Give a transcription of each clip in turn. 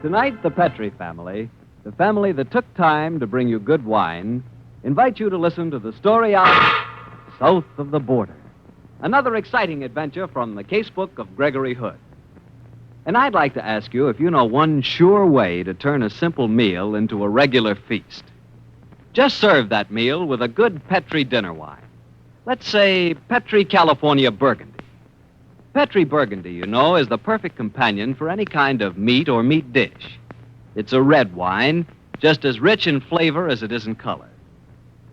Tonight, the Petrie family, the family that took time to bring you good wine, invite you to listen to the story of South of the Border. Another exciting adventure from the Casebook of Gregory Hood. And I'd like to ask you if you know one sure way to turn a simple meal into a regular feast. Just serve that meal with a good Petrie dinner wine. Let's say Petrie California Burgundy. Petrie Burgundy, you know, is the perfect companion for any kind of meat or meat dish. It's a red wine, just as rich in flavor as it is in color.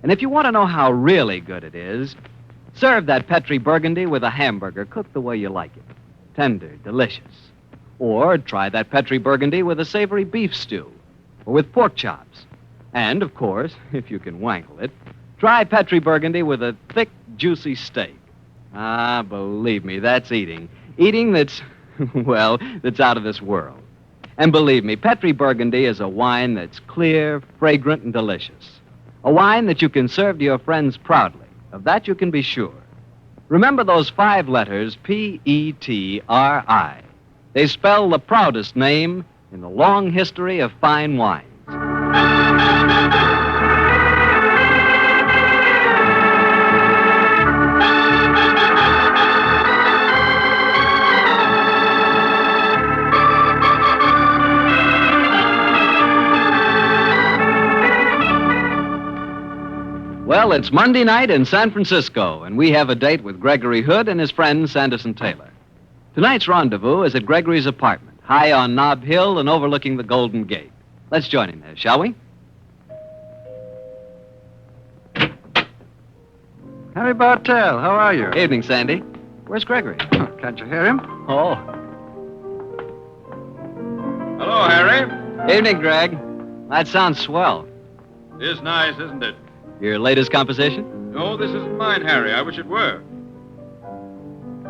And if you want to know how really good it is, serve that Petrie Burgundy with a hamburger cooked the way you like it. Tender, delicious. Or try that Petrie Burgundy with a savory beef stew, or with pork chops. And, of course, if you can wangle it, try Petrie Burgundy with a thick, juicy steak. Ah, believe me, that's eating. Eating that's, well, that's out of this world. And believe me, Petrie Burgundy is a wine that's clear, fragrant, and delicious. A wine that you can serve to your friends proudly. Of that you can be sure. Remember those 5 letters, P-E-T-R-I. They spell the proudest name in the long history of fine wines. Well, it's Monday night in San Francisco, and we have a date with Gregory Hood and his friend Sanderson Taylor. Tonight's rendezvous is at Gregory's apartment, high on Nob Hill and overlooking the Golden Gate. Let's join him there, shall we? Harry Bartell, how are you? Evening, Sandy. Where's Gregory? Oh, can't you hear him? Oh. Hello, Harry. Evening, Greg. That sounds swell. It is nice, isn't it? Your latest composition? No, this isn't mine, Harry. I wish it were.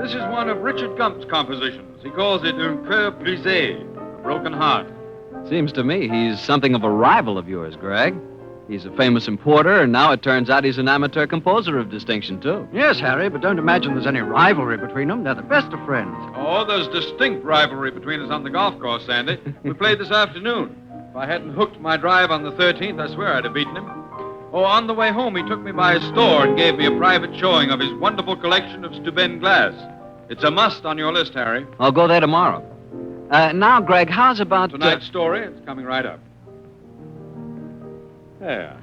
This is one of Richard Gump's compositions. He calls it Un Cœur Brisé, a broken heart. Seems to me he's something of a rival of yours, Greg. He's a famous importer, and now it turns out he's an amateur composer of distinction, too. Yes, Harry, but don't imagine there's any rivalry between them. They're the best of friends. Oh, there's distinct rivalry between us on the golf course, Sandy. We played this afternoon. If I hadn't hooked my drive on the 13th, I swear I'd have beaten him. Oh, on the way home, he took me by his store and gave me a private showing of his wonderful collection of Steuben glass. It's a must on your list, Harry. I'll go there tomorrow. Now, Greg, how's about... Tonight's story? It's coming right up. There.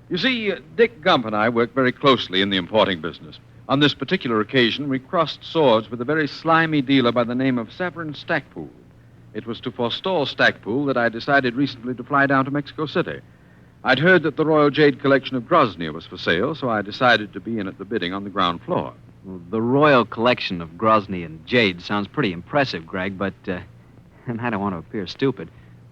You see, Dick Gump and I work very closely in the importing business. On this particular occasion, we crossed swords with a very slimy dealer by the name of Severin Stackpool. It was to forestall Stackpool that I decided recently to fly down to Mexico City. I'd heard that the Royal Jade Collection of Groznia was for sale, so I decided to be in at the bidding on the ground floor. Well, the Royal Collection of Groznia and Jade sounds pretty impressive, Greg, but, and I don't want to appear stupid,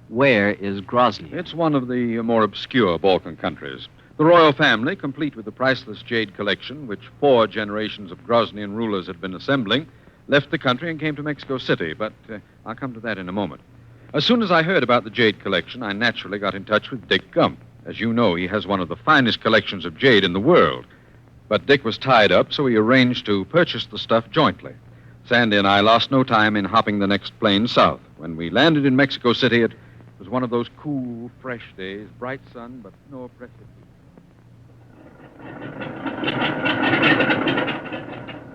where is Groznia? It's one of the more obscure Balkan countries. The royal family, complete with the priceless jade collection, which 4 generations of Groznian rulers had been assembling, left the country and came to Mexico City, but I'll come to that in a moment. As soon as I heard about the jade collection, I naturally got in touch with Dick Gump. As you know, he has one of the finest collections of jade in the world. But Dick was tied up, so he arranged to purchase the stuff jointly. Sandy and I lost no time in hopping the next plane south. When we landed in Mexico City, it was one of those cool, fresh days, bright sun, but no oppressive heat.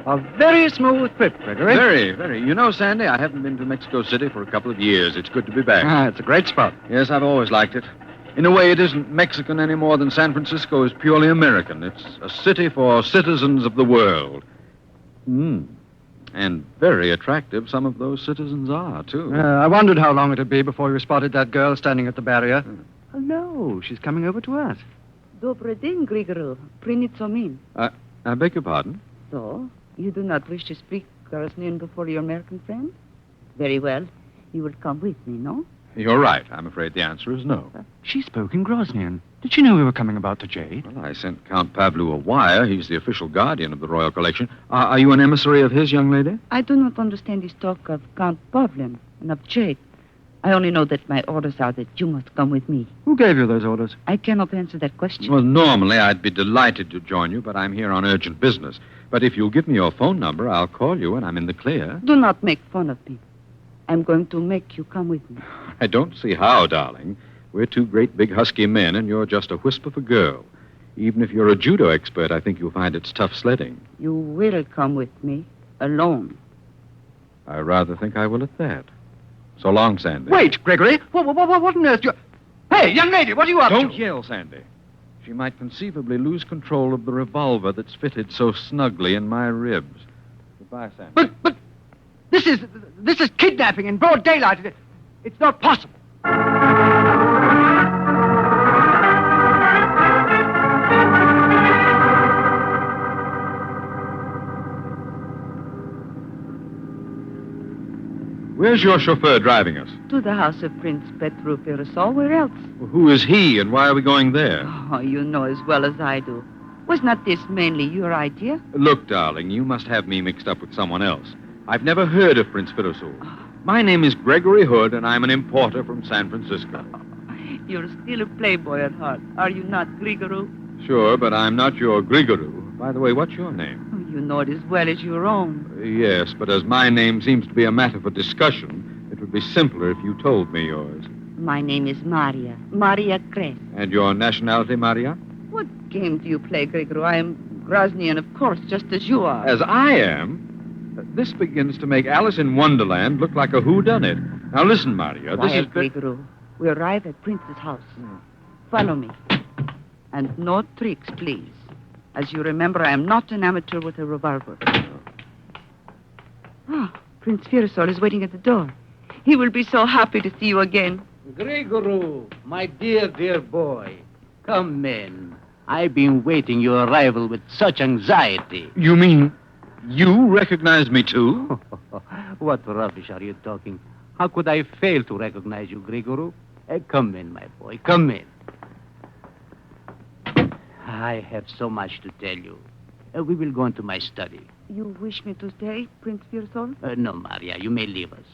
A very smooth trip, Gregory. Very, very. You know, Sandy, I haven't been to Mexico City for a couple of years. It's good to be back. It's a great spot. Yes, I've always liked it. In a way, it isn't Mexican any more than San Francisco is purely American. It's a city for citizens of the world. And very attractive some of those citizens are, too. I wondered how long it'd be before you spotted that girl standing at the barrier. Hello, she's coming over to us. Добрый день, Grigorov. Принято min. I beg your pardon? So, you do not wish to speak Groznian before your American friend? Very well. You will come with me, no? You're right. I'm afraid the answer is no. She spoke in Groznian. Did she know we were coming about the jade? Well, I sent Count Pavlu a wire. He's the official guardian of the royal collection. Are you an emissary of his, young lady? I do not understand this talk of Count Pavlin and of jade. I only know that my orders are that you must come with me. Who gave you those orders? I cannot answer that question. Well, normally I'd be delighted to join you, but I'm here on urgent business. But if you'll give me your phone number, I'll call you when I'm in the clear. Do not make fun of me. I'm going to make you come with me. I don't see how, darling. We're two great big husky men, and you're just a wisp of a girl. Even if you're a judo expert, I think you'll find it's tough sledding. You will come with me, alone. I rather think I will at that. So long, Sandy. Wait, Gregory. What on earth? Hey, young lady, what are you up to? Don't yell, Sandy. She might conceivably lose control of the revolver that's fitted so snugly in my ribs. Goodbye, Sandy. But this is kidnapping in broad daylight. It's not possible. Where's your chauffeur driving us? To the house of Prince Firosul. Where else? Who is he, and why are we going there? Oh, you know as well as I do. Was not this mainly your idea? Look, darling, you must have me mixed up with someone else. I've never heard of Prince Firosul. My name is Gregory Hood, and I'm an importer from San Francisco. You're still a playboy at heart, are you not, Grigorou? Sure, but I'm not your Grigorou. By the way, what's your name? You know it as well as your own. Yes, but as my name seems to be a matter for discussion, it would be simpler if you told me yours. My name is Marya. Marya Kress. And your nationality, Marya? What game do you play, Grigorou? I am Groznian, of course, just as you are. As I am? This begins to make Alice in Wonderland look like a whodunit. Now listen, Marya, this is... Grigorou. We arrive at Prince's house. Follow me. And no tricks, please. As you remember, I am not an amateur with a revolver. Ah, Prince Firosul is waiting at the door. He will be so happy to see you again. Grigorou, my dear boy. Come in. I've been waiting your arrival with such anxiety. You mean you recognize me, too? What rubbish are you talking? How could I fail to recognize you, Grigorou? Come in, my boy, come in. I have so much to tell you. We will go into my study. You wish me to stay, Prince Firosul? No, Marya, you may leave us.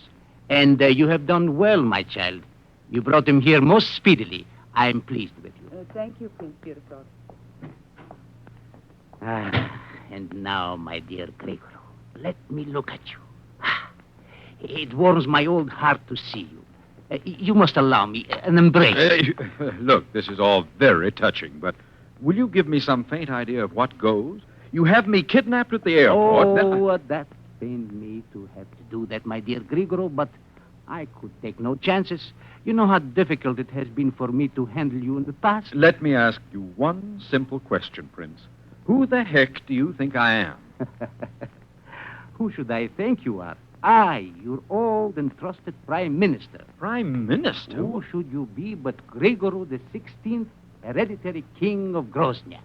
And you have done well, my child. You brought him here most speedily. I am pleased with you. Thank you, Prince Firosul. And now, my dear Grigorou, let me look at you. It warms my old heart to see you. You must allow me an embrace. Look, this is all very touching, but will you give me some faint idea of what goes? You have me kidnapped at the airport. That pained me to have to do that, my dear Grigorou, but I could take no chances. You know how difficult it has been for me to handle you in the past. Let me ask you one simple question, Prince. Who the heck do you think I am? Who should I think you are? I, your old and trusted Prime Minister. Prime Minister? Who should you be but Grigorou the 16th, hereditary king of Groznia?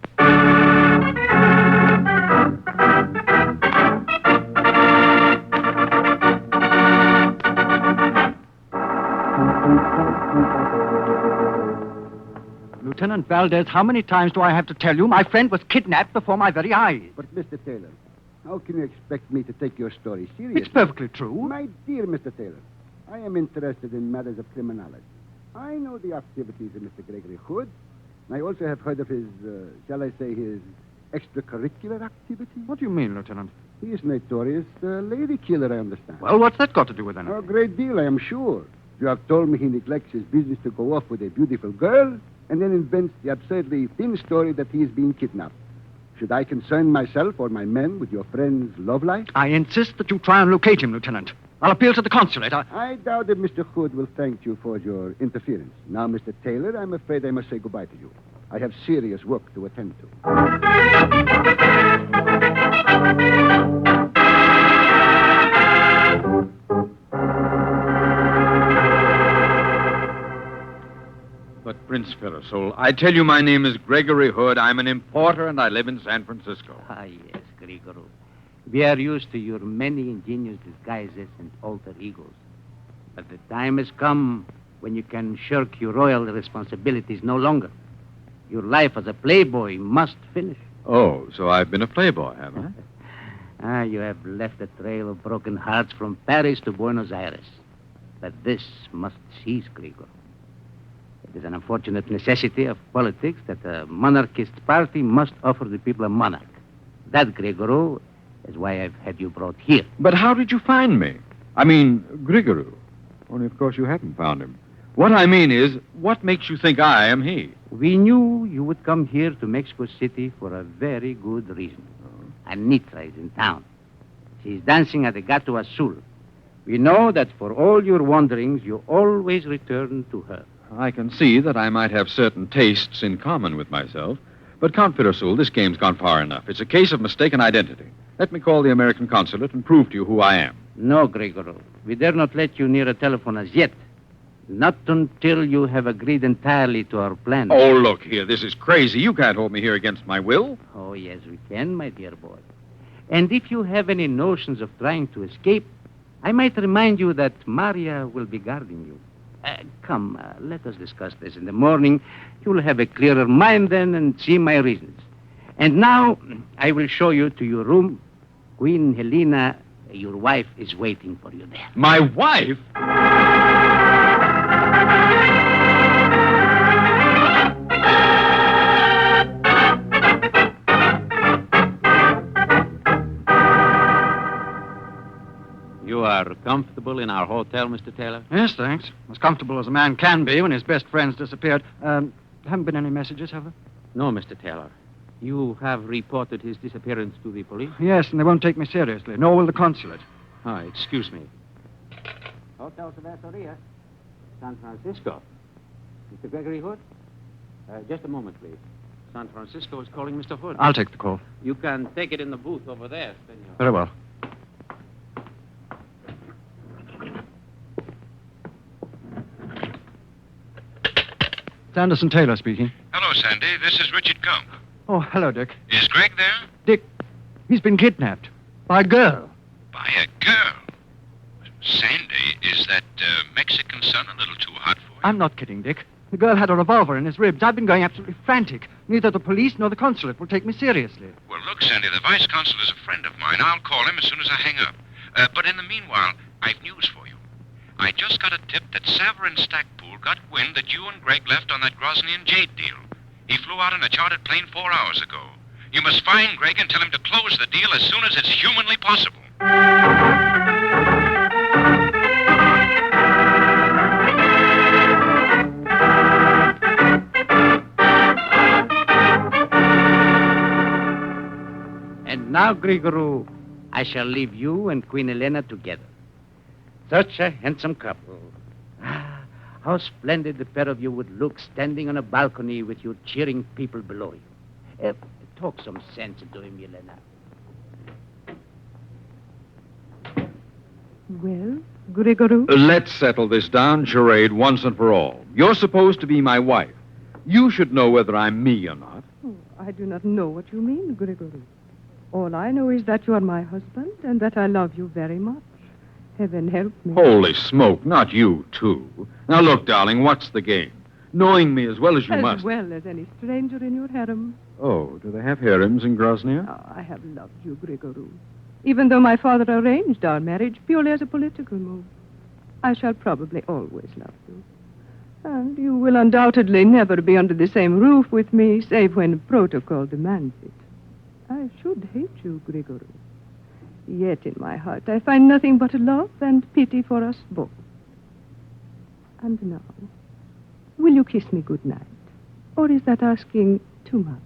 Lieutenant Valdez, how many times do I have to tell you my friend was kidnapped before my very eyes? But, Mr. Taylor, how can you expect me to take your story seriously? It's perfectly true. My dear Mr. Taylor, I am interested in matters of criminology. I know the activities of Mr. Gregory Hood. And I also have heard of his, shall I say, his extracurricular activities. What do you mean, Lieutenant? He is notorious lady killer, I understand. Well, what's that got to do with anything? A great deal, I am sure. You have told me he neglects his business to go off with a beautiful girl and then invents the absurdly thin story that he is being kidnapped. Should I concern myself or my men with your friend's love life? I insist that you try and locate him, Lieutenant. I'll appeal to the consulate. I doubt that Mr. Hood will thank you for your interference. Now, Mr. Taylor, I'm afraid I must say goodbye to you. I have serious work to attend to. But, Prince Firosul, I tell you my name is Gregory Hood. I'm an importer, and I live in San Francisco. Yes, Grigorou. We are used to your many ingenious disguises and alter egos. But the time has come when you can shirk your royal responsibilities no longer. Your life as a playboy must finish. Oh, so I've been a playboy, have I? You have left a trail of broken hearts from Paris to Buenos Aires. But this must cease, Grigorou. It is an unfortunate necessity of politics that a monarchist party must offer the people a monarch. That, Grigorou, is why I've had you brought here. But how did you find me? I mean, Grigorou. Only, of course, you haven't found him. What I mean is, what makes you think I am he? We knew you would come here to Mexico City for a very good reason. Anitra is in town. She's dancing at the Gato Azul. We know that for all your wanderings, you always return to her. I can see that I might have certain tastes in common with myself. But, Count Firosul, this game's gone far enough. It's a case of mistaken identity. Let me call the American consulate and prove to you who I am. No, Gregory. We dare not let you near a telephone as yet. Not until you have agreed entirely to our plan. Oh, look here. This is crazy. You can't hold me here against my will. Oh, yes, we can, my dear boy. And if you have any notions of trying to escape, I might remind you that Marya will be guarding you. Come, let us discuss this in the morning. You'll have a clearer mind then and see my reasons. And now, I will show you to your room. Queen Yelena, your wife, is waiting for you there. My wife? You are comfortable in our hotel, Mr. Taylor? Yes, thanks. As comfortable as a man can be when his best friends disappeared. Haven't been any messages, have there? No, Mr. Taylor. You have reported his disappearance to the police? Yes, and they won't take me seriously, nor will the consulate. Excuse me. Hotel Cerveceria, San Francisco. Mr. Gregory Hood? Just a moment, please. San Francisco is calling Mr. Hood. I'll take the call. You can take it in the booth over there, senor. Very well. Sanderson Taylor speaking. Hello, Sandy. This is Richard Gump. Oh, hello, Dick. Is Greg there? Dick, he's been kidnapped by a girl. By a girl. Sandy, is that Mexican sun a little too hot for you? I'm not kidding, Dick. The girl had a revolver in his ribs. I've been going absolutely frantic. Neither the police nor the consulate will take me seriously. Well, look, Sandy, the vice consul is a friend of mine. I'll call him as soon as I hang up. But in the meanwhile, I've news for you. I just got a tip that Saverin Stackpool got wind that you and Greg left on that Groznian jade deal. He flew out in a chartered plane 4 hours ago. You must find Greg and tell him to close the deal as soon as it's humanly possible. And now, Gregory, I shall leave you and Queen Yelena together. Such a handsome couple. How splendid the pair of you would look standing on a balcony with your cheering people below you. Talk some sense into him, Yelena. Well, Gregory? Let's settle this down, charade, once and for all. You're supposed to be my wife. You should know whether I'm me or not. Oh, I do not know what you mean, Gregory. All I know is that you are my husband and that I love you very much. Heaven help me. Holy smoke, not you, too. Now, look, darling, what's the game? Knowing me as well as you must. As well as any stranger in your harem. Oh, do they have harems in Groznia? Oh, I have loved you, Gregory. Even though my father arranged our marriage purely as a political move. I shall probably always love you. And you will undoubtedly never be under the same roof with me, save when protocol demands it. I should hate you, Gregory. Yet in my heart I find nothing but love and pity for us both. And now, will you kiss me good night? Or is that asking too much?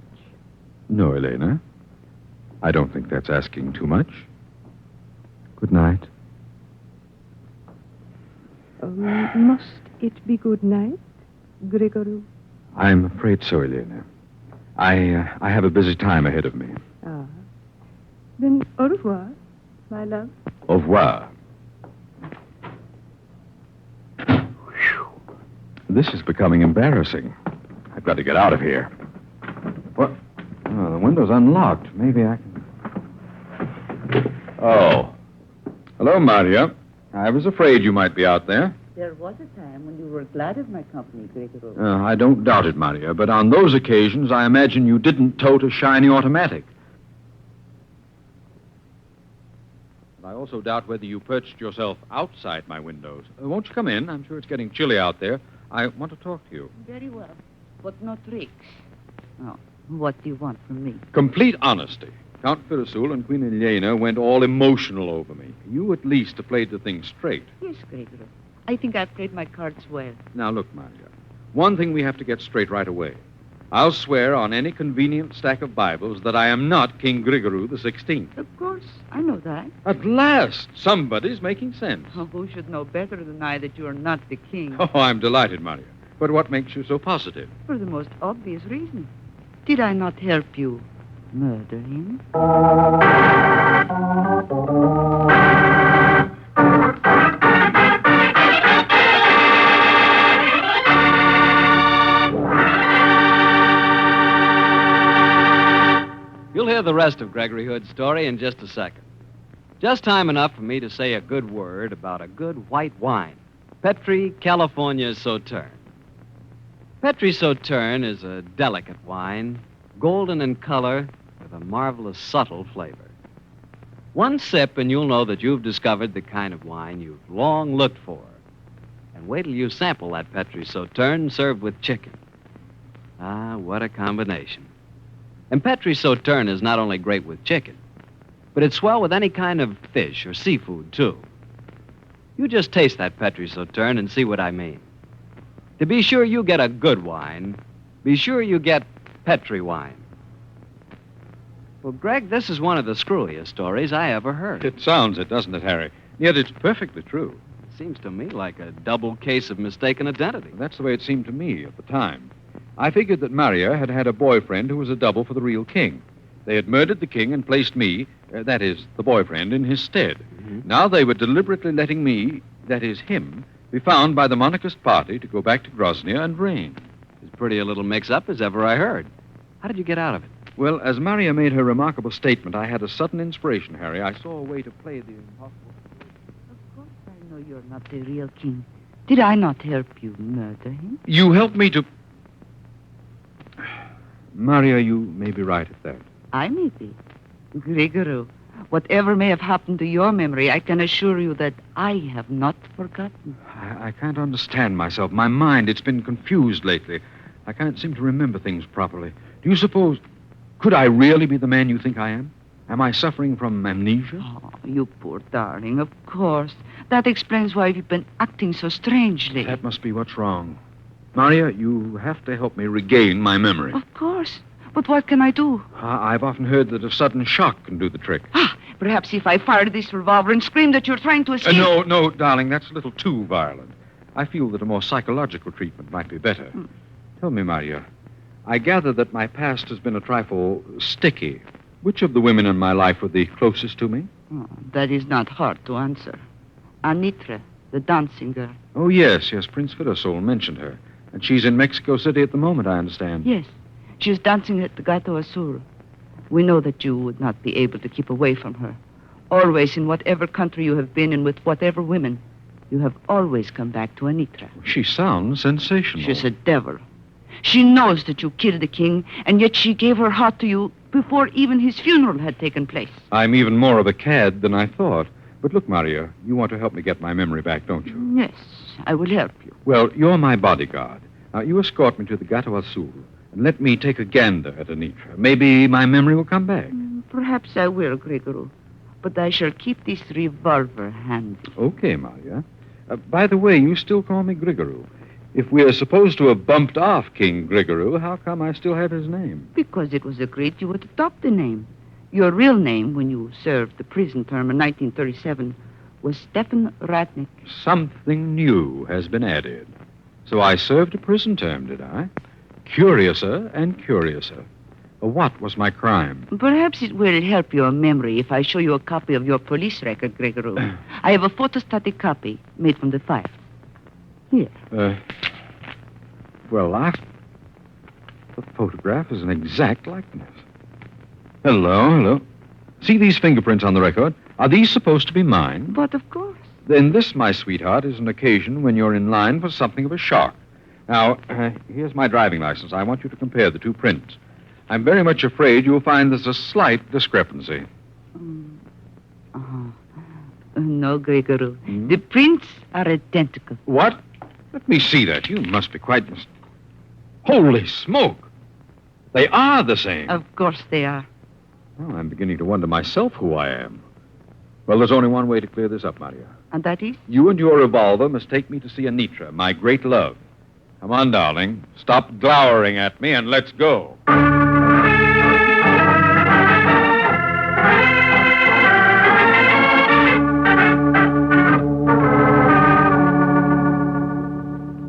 No, Yelena. I don't think that's asking too much. Good night. Must it be good night, Gregory? I'm afraid so, Yelena. I have a busy time ahead of me. Ah. Then au revoir, my love. Au revoir. This is becoming embarrassing. I've got to get out of here. What? Oh, the window's unlocked. Maybe I can... Oh. Hello, Marya. I was afraid you might be out there. There was a time when you were glad of my company, Gregory. I don't doubt it, Marya, but on those occasions, I imagine you didn't tote a shiny automatic. I also doubt whether you perched yourself outside my windows. Won't you come in? I'm sure it's getting chilly out there. I want to talk to you. Very well, but no tricks. Oh, what do you want from me? Complete honesty. Count Firosul and Queen Yelena went all emotional over me. You at least have played the thing straight. Yes, Gregory. I think I've played my cards well. Now, look, Marya. One thing we have to get straight right away. I'll swear on any convenient stack of Bibles that I am not King Grigory the 16th. Of course, I know that. At last, somebody's making sense. Oh, who should know better than I that you are not the king? Oh, I'm delighted, Marya. But what makes you so positive? For the most obvious reason. Did I not help you murder him? You'll hear the rest of Gregory Hood's story in just a second. Just time enough for me to say a good word about a good white wine, Petri California Sauterne. Petri Sauterne is a delicate wine, golden in color, with a marvelous subtle flavor. One sip and you'll know that you've discovered the kind of wine you've long looked for. And wait till you sample that Petri Sauterne served with chicken. Ah, what a combination. And Petri Sauterne is not only great with chicken, but it's swell with any kind of fish or seafood, too. You just taste that Petri Sauterne and see what I mean. To be sure you get a good wine, be sure you get Petri wine. Well, Greg, this is one of the screwiest stories I ever heard. It sounds it, doesn't it, Harry? Yet it's perfectly true. It seems to me like a double case of mistaken identity. That's the way it seemed to me at the time. I figured that Marya had had a boyfriend who was a double for the real king. They had murdered the king and placed me, that is, the boyfriend, in his stead. Mm-hmm. Now they were deliberately letting me, that is, him, be found by the monarchist party to go back to Groznia and reign. As pretty a little mix-up as ever I heard. How did you get out of it? Well, as Marya made her remarkable statement, I had a sudden inspiration, Harry. I saw a way to play the impossible. Of course I know you're not the real king. Did I not help you murder him? You helped me to... Marya, you may be right at that. I may be. Gregory, whatever may have happened to your memory, I can assure you that I have not forgotten. I can't understand myself. My mind, it's been confused lately. I can't seem to remember things properly. Do you suppose... Could I really be the man you think I am? Am I suffering from amnesia? Oh, you poor darling, of course. That explains why you've been acting so strangely. That must be what's wrong. Marya, you have to help me regain my memory. Of course. But what can I do? I've often heard that a sudden shock can do the trick. Perhaps if I fired this revolver and screamed that you're trying to escape... No, darling, that's a little too violent. I feel that a more psychological treatment might be better. Tell me, Marya, I gather that my past has been a trifle sticky. Which of the women in my life were the closest to me? Oh, that is not hard to answer. Anitra, the dancing girl. Oh, yes, Prince Firosul mentioned her. And she's in Mexico City at the moment, I understand. Yes. She's dancing at the Gato Azul. We know that you would not be able to keep away from her. Always, in whatever country you have been and with whatever women, you have always come back to Anitra. She sounds sensational. She's a devil. She knows that you killed the king, and yet she gave her heart to you before even his funeral had taken place. I'm even more of a cad than I thought. But look, Marya, you want to help me get my memory back, don't you? Yes, I will help you. Well, you're my bodyguard. Now, you escort me to the Gato Azul and let me take a gander at Anitra. Maybe my memory will come back. Perhaps I will, Gregory. But I shall keep this revolver handy. Okay, Marya. By the way, you still call me Gregory. If we're supposed to have bumped off King Gregory, how come I still have his name? Because it was agreed you would adopt the name. Your real name, when you served the prison term in 1937, was Stefan Radnik. Something new has been added. So I served a prison term, did I? Curiouser and curiouser. What was my crime? Perhaps it will help your memory if I show you a copy of your police record, Gregory. I have a photostatic copy made from the file. Here. The photograph is an exact likeness. Hello. See these fingerprints on the record? Are these supposed to be mine? But of course. Then this, my sweetheart, is an occasion when you're in line for something of a shock. Now, here's my driving license. I want you to compare the two prints. I'm very much afraid you'll find there's a slight discrepancy. No, Gregory. The prints are identical. What? Let me see that. You must be quite... Holy smoke! They are the same. Of course they are. Oh, I'm beginning to wonder myself who I am. Well, there's only one way to clear this up, Marya. And that is? You and your revolver must take me to see Anitra, my great love. Come on, darling. Stop glowering at me and let's go.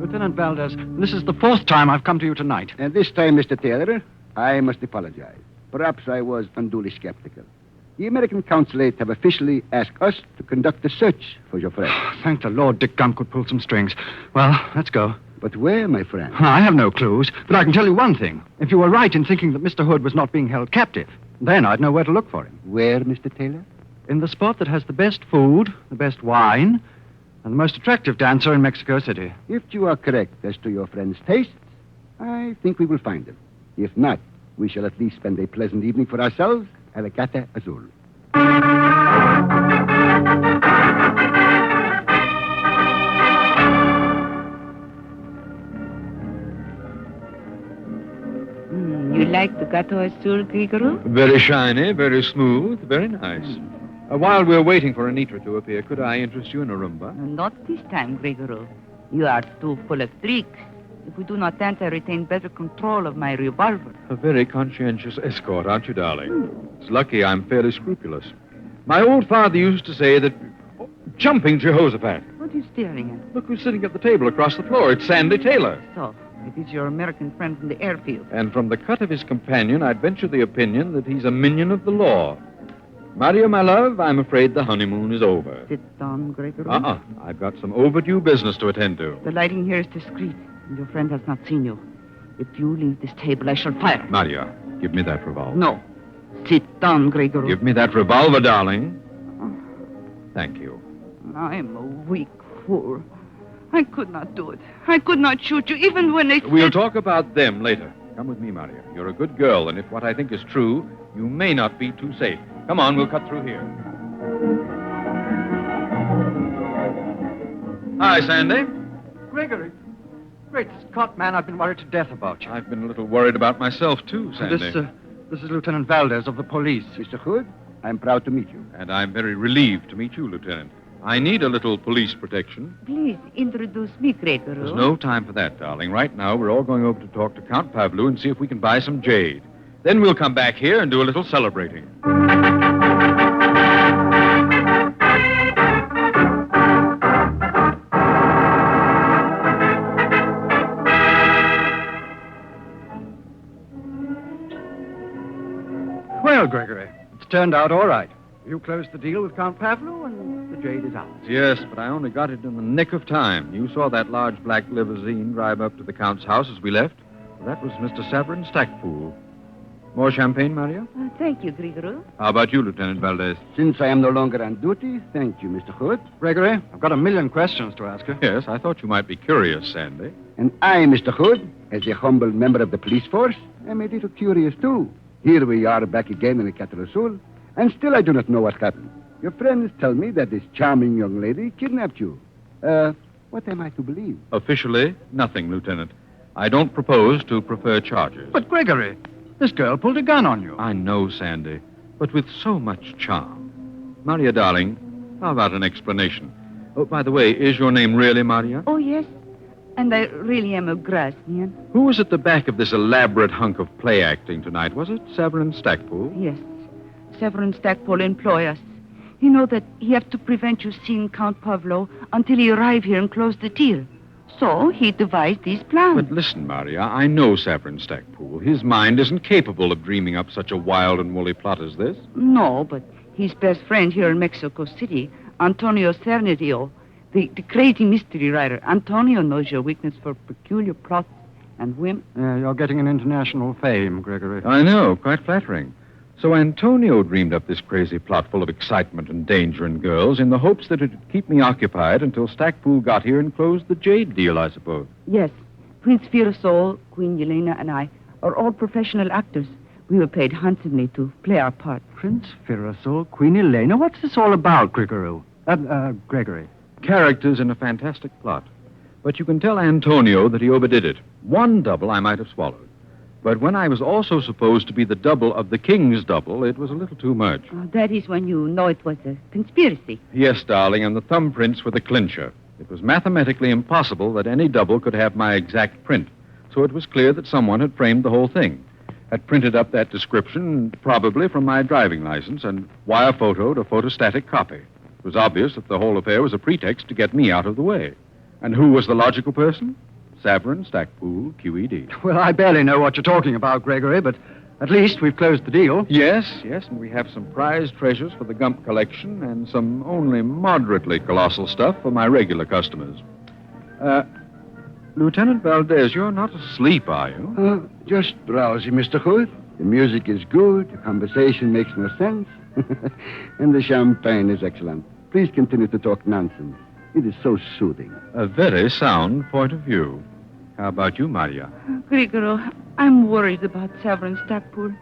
Lieutenant Valdez, this is the 4th time I've come to you tonight. And this time, Mr. Taylor, I must apologize. Perhaps I was unduly skeptical. The American consulate have officially asked us to conduct a search for your friend. Thank the Lord Dick Gump could pull some strings. Well, let's go. But where, my friend? I have no clues, but I can tell you one thing. If you were right in thinking that Mr. Hood was not being held captive, then I'd know where to look for him. Where, Mr. Taylor? In the spot that has the best food, the best wine, and the most attractive dancer in Mexico City. If you are correct as to your friend's tastes, I think we will find him. If not, we shall at least spend a pleasant evening for ourselves at the Gata Azul. You like the Gato Azul, Gregory? Very shiny, very smooth, very nice. While we're waiting for Anitra to appear, could I interest you in a rumba? Not this time, Gregory. You are too full of tricks. If we do not dance, I retain better control of my revolver. A very conscientious escort, aren't you, darling? It's lucky I'm fairly scrupulous. My old father used to say that... Oh, jumping Jehoshaphat. What are you staring at? Look who's sitting at the table across the floor. It's Sandy Taylor. So, it is your American friend from the airfield. And from the cut of his companion, I'd venture the opinion that he's a minion of the law. Marya, my love, I'm afraid the honeymoon is over. Sit down, Gregory. I've got some overdue business to attend to. The lighting here is discreet, and your friend has not seen you. If you leave this table, I shall fire. Marya, give me that revolver. No. Sit down, Gregory. Give me that revolver, darling. Thank you. I'm a weak fool. I could not do it. I could not shoot you, even when they said... We'll talk about them later. Come with me, Marya. You're a good girl, and if what I think is true, you may not be too safe. Come on, we'll cut through here. Hi, Sandy. Gregory. Great Scott, man, I've been worried to death about you. I've been a little worried about myself, too, Sandy. This is Lieutenant Valdez of the police. Mr. Hood, I'm proud to meet you. And I'm very relieved to meet you, Lieutenant. I need a little police protection. Please introduce me, Gregory. There's no time for that, darling. Right now, we're all going over to talk to Count Pavlou and see if we can buy some jade. Then we'll come back here and do a little celebrating. Well, Gregory, it's turned out all right. You closed the deal with Count Pavlou, and the jade is ours. Yes, but I only got it in the nick of time. You saw that large black limousine drive up to the Count's house as we left. That was Mr. Severin Stackpool. More champagne, Marya? Thank you, Gregory. How about you, Lieutenant Valdez? Since I am no longer on duty, thank you, Mr. Hood. Gregory, I've got a million questions to ask you. Yes, I thought you might be curious, Sandy. And I, Mr. Hood, as a humble member of the police force, am a little curious, too. Here we are back again in the Gata Azul, and still I do not know what happened. Your friends tell me that this charming young lady kidnapped you. What am I to believe? Officially, nothing, Lieutenant. I don't propose to prefer charges. But, Gregory, this girl pulled a gun on you. I know, Sandy, but with so much charm. Marya, darling, how about an explanation? Oh, by the way, is your name really Marya? Oh, yes. And I really am a Groznian. Who was at the back of this elaborate hunk of play acting tonight? Was it Severin Stackpool? Yes. Severin Stackpool employ us. You know that he have to prevent you seeing Count Pavlou until he arrive here and close the deal. So he devised these plans. But listen, Marya, I know Severin Stackpool. His mind isn't capable of dreaming up such a wild and woolly plot as this. No, but his best friend here in Mexico City, Antonio Cernerio, the crazy mystery writer. Antonio knows your weakness for peculiar plots and whim. You're getting an international fame, Gregory. I know, quite flattering. So Antonio dreamed up this crazy plot full of excitement and danger and girls in the hopes that it would keep me occupied until Stackpool got here and closed the jade deal, I suppose. Yes. Prince Firosul, Queen Yelena, and I are all professional actors. We were paid handsomely to play our part. Prince Firosul, Queen Yelena? What's this all about, Gregory? Gregory. Characters in a fantastic plot. But you can tell Antonio that he overdid it. One double I might have swallowed. But when I was also supposed to be the double of the king's double, it was a little too much. Oh, that is when you know it was a conspiracy. Yes, darling, and the thumbprints were the clincher. It was mathematically impossible that any double could have my exact print. So it was clear that someone had framed the whole thing. Had printed up that description, probably from my driving license, and wire photoed a photostatic copy. It was obvious that the whole affair was a pretext to get me out of the way. And who was the logical person? Saverin Stackpool, QED. Well, I barely know what you're talking about, Gregory, but at least we've closed the deal. Yes, and we have some prized treasures for the Gump collection and some only moderately colossal stuff for my regular customers. Lieutenant Valdez, you're not asleep, are you? Just drowsy, Mr. Hood. The music is good, the conversation makes no sense, and the champagne is excellent. Please continue to talk nonsense. It is so soothing. A very sound point of view. How about you, Marya? Grigoro, I'm worried about Severin Stackpool.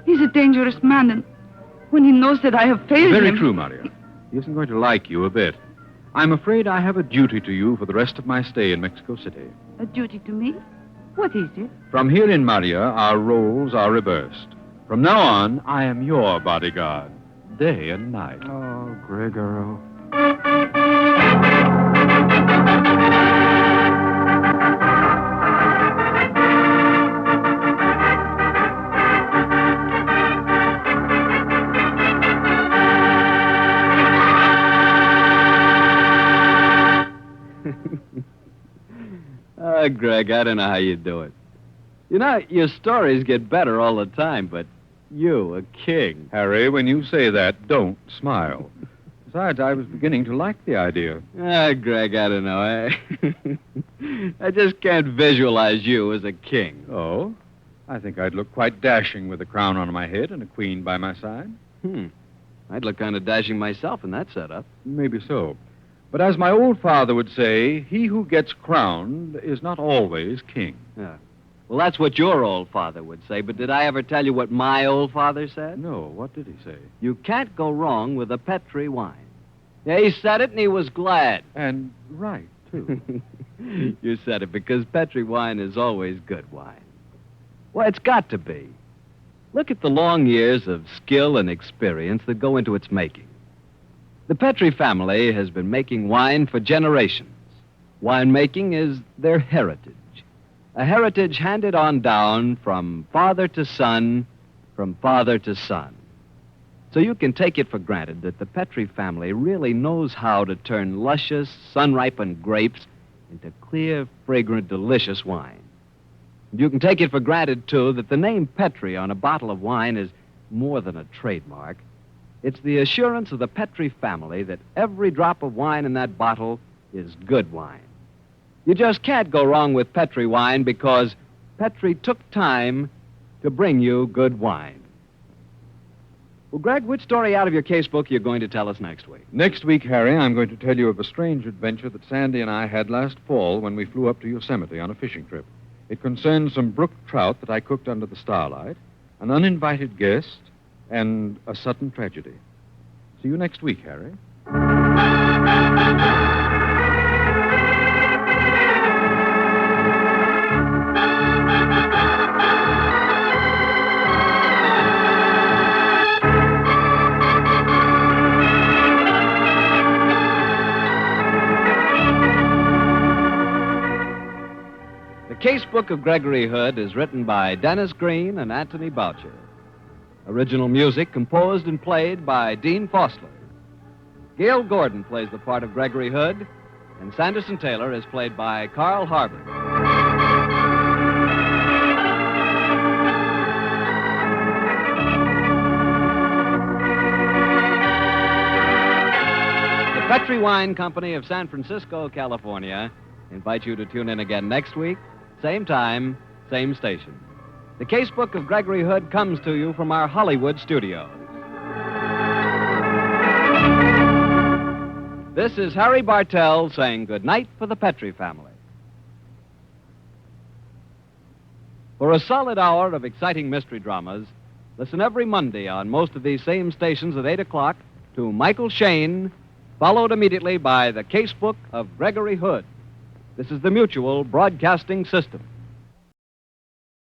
He's a dangerous man, and when he knows that I have failed him... Very true, Marya. He isn't going to like you a bit. I'm afraid I have a duty to you for the rest of my stay in Mexico City. A duty to me? What is it? From here in Marya, our roles are reversed. From now on, I am your bodyguard, day and night. Oh, Gregory. Greg, I don't know how you do it. You know, your stories get better all the time, but you, a king. Harry, when you say that, don't smile. Besides, I was beginning to like the idea. Greg, I don't know. I just can't visualize you as a king. Oh? I think I'd look quite dashing with a crown on my head and a queen by my side. I'd look kind of dashing myself in that setup. Maybe so. But as my old father would say, he who gets crowned is not always king. Yeah. Well, that's what your old father would say, but did I ever tell you what my old father said? No, what did he say? You can't go wrong with a Petri wine. Yeah, he said it and he was glad. And right, too. You said it because Petri wine is always good wine. Well, it's got to be. Look at the long years of skill and experience that go into its making. The Petri family has been making wine for generations. Winemaking is their heritage. A heritage handed on down from father to son, from father to son. So you can take it for granted that the Petri family really knows how to turn luscious, sun-ripened grapes into clear, fragrant, delicious wine. You can take it for granted, too, that the name Petri on a bottle of wine is more than a trademark. It's the assurance of the Petri family that every drop of wine in that bottle is good wine. You just can't go wrong with Petri wine because Petri took time to bring you good wine. Well, Greg, which story out of your casebook are you going to tell us next week? Next week, Harry, I'm going to tell you of a strange adventure that Sandy and I had last fall when we flew up to Yosemite on a fishing trip. It concerns some brook trout that I cooked under the starlight, an uninvited guest, and a sudden tragedy. See you next week, Harry. The Casebook of Gregory Hood is written by Denis Green and Anthony Boucher. Original music composed and played by Dean Fossler. Gale Gordon plays the part of Gregory Hood, and Sanderson Taylor is played by Carl Harbert. The Petri Wine Company of San Francisco, California, invite you to tune in again next week, same time, same station. The Casebook of Gregory Hood comes to you from our Hollywood studios. This is Harry Bartell saying good night for the Petri family. For a solid hour of exciting mystery dramas, listen every Monday on most of these same stations at 8 o'clock to Michael Shayne, followed immediately by the Casebook of Gregory Hood. This is the Mutual Broadcasting System.